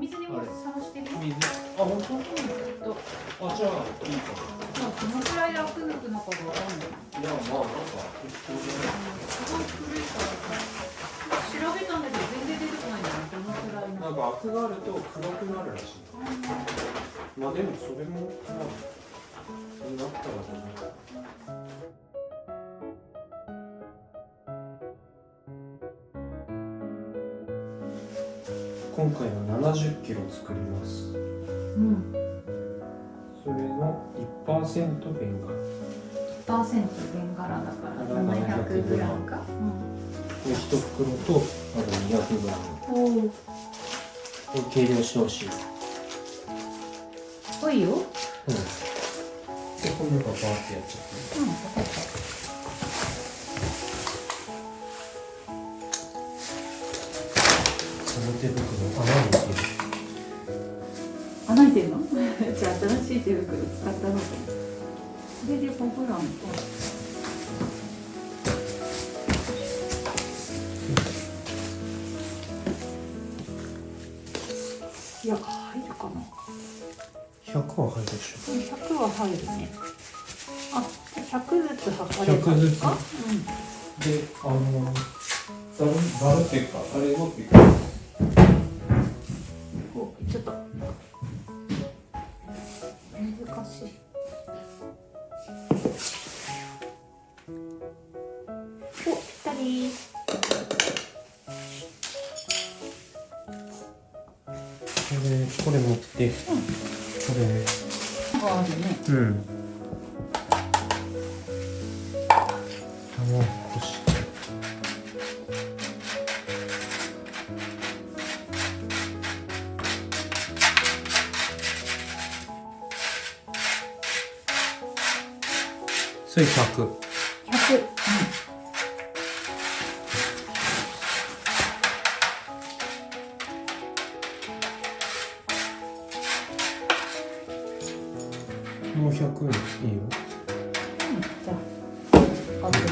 水にもさらしてる。水。あ、本当？あ、じゃあいいかも。どのくらい開くのかがわかんない。いや、まあなんか適当じゃない。すごい古いから調べたんだけど全然出てこないんだよ。どのくらいの。なんかアクがあると黒くなるらしい。まあでもそれもまあそうなったらね。今回は70キロ作ります。うん。それの 1% ベンガラ。1%ベンガラだから700グラムか。うん。で1袋とあと200グラム。おお。計量してほしい。多いよ。うん。でこの中バーってやっちゃって。うん。分かった。手袋穴開いてるの？じゃあ新しい手袋使ったのか。それでほぐらんと。いや入るかな。100は入るでしょ。100は入るね。あ、100ずつ測ればいいか。うん。で、ざるっていうかあれ持ってくる。ちょっと難しい。お、ぴったり。これ持って、これ。あるね。うん。こして。それ100。100。もう100いいよ。じゃあ、あとに。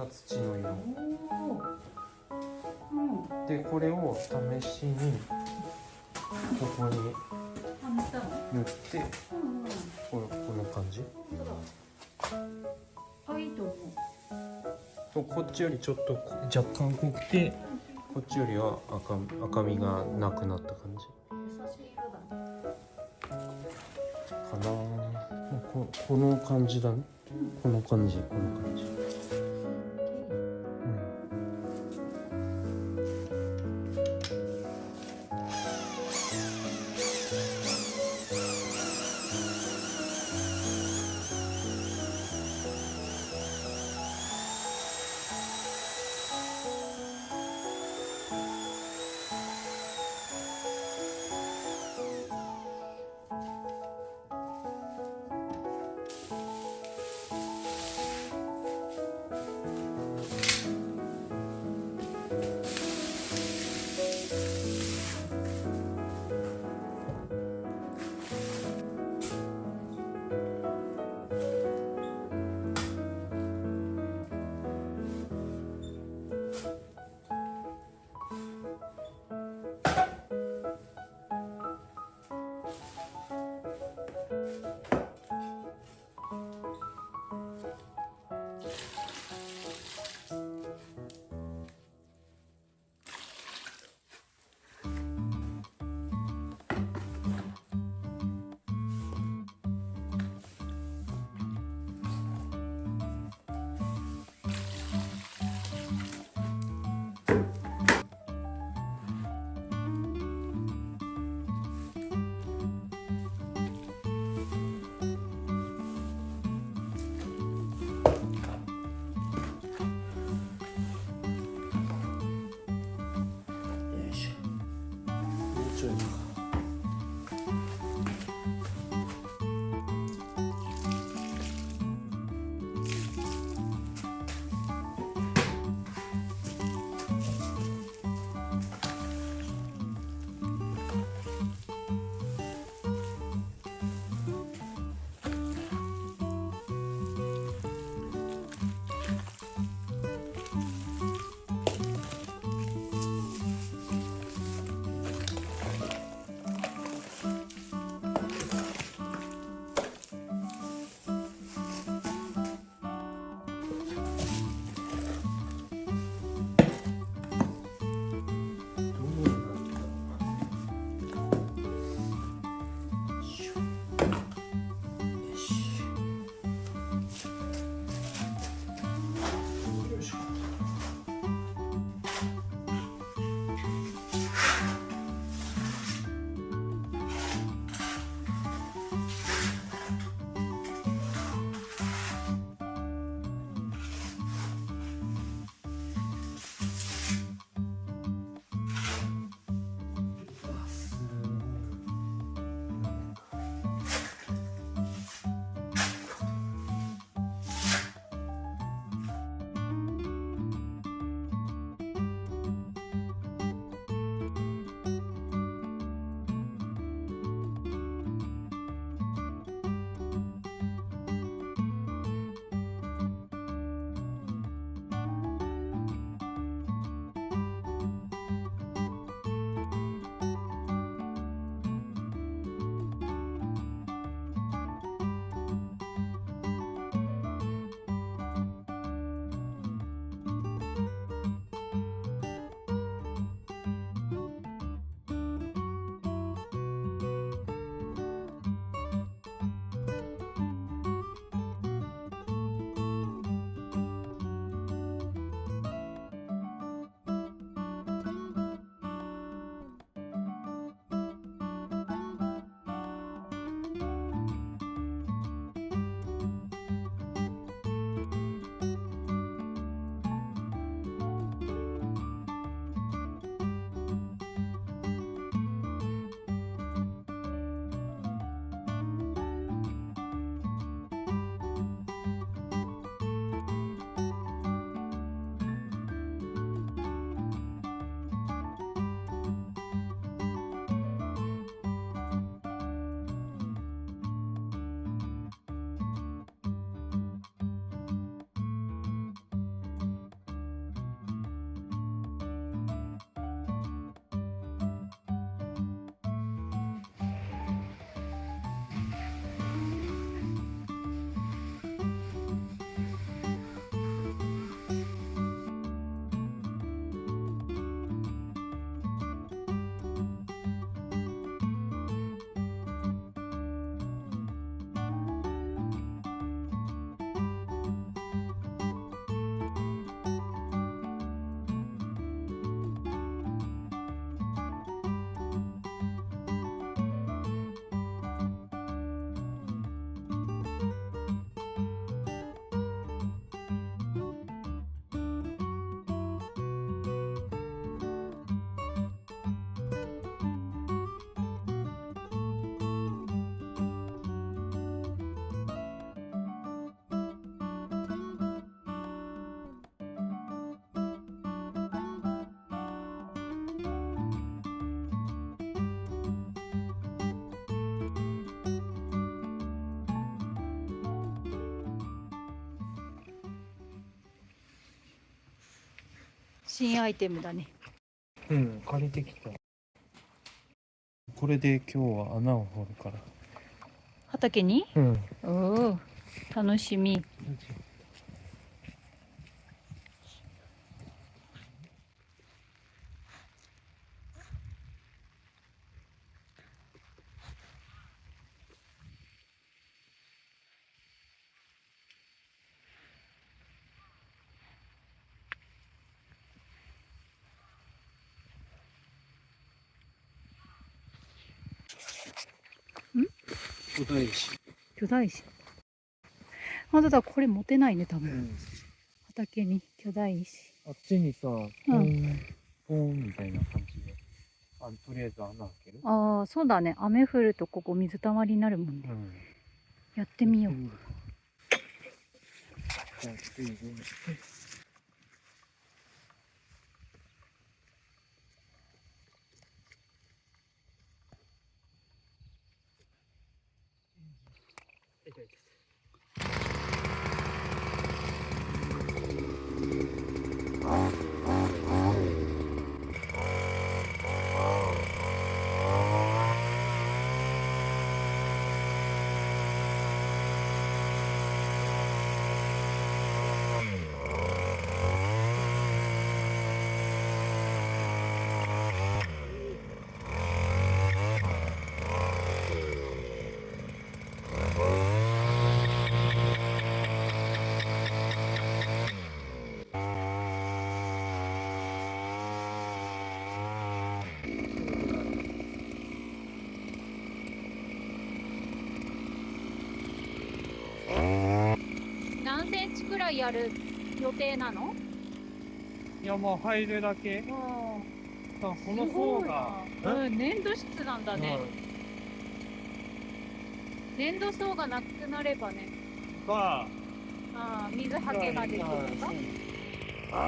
が土の色うんで、これを試しにここに塗って、こんな感じ。あ、いいと思う。こっちよりちょっと若干濃くて、こっちよりは赤みがなくなった感じ優しい色だね。かな。この感じだね。この感じ。新アイテムだね。うん、借りてきた。これで今日は穴を掘るから。畑に？うん。おお、楽しみ。巨大石。巨大石。まだだ、これ持てないね、多分。うん。畑に巨大石。あっちにさ、ポン、ポンみたいな感じで。とりあえず穴開ける。ああ、そうだね。雨降るとここ水たまりになるもんね。うん。やってみよう。じゃあ、水分して。何センチくらいやる予定なの？いや、もう入るだけ。この層が。うん、粘土質なんだね。粘土層がなくなればね。水はけができるのか。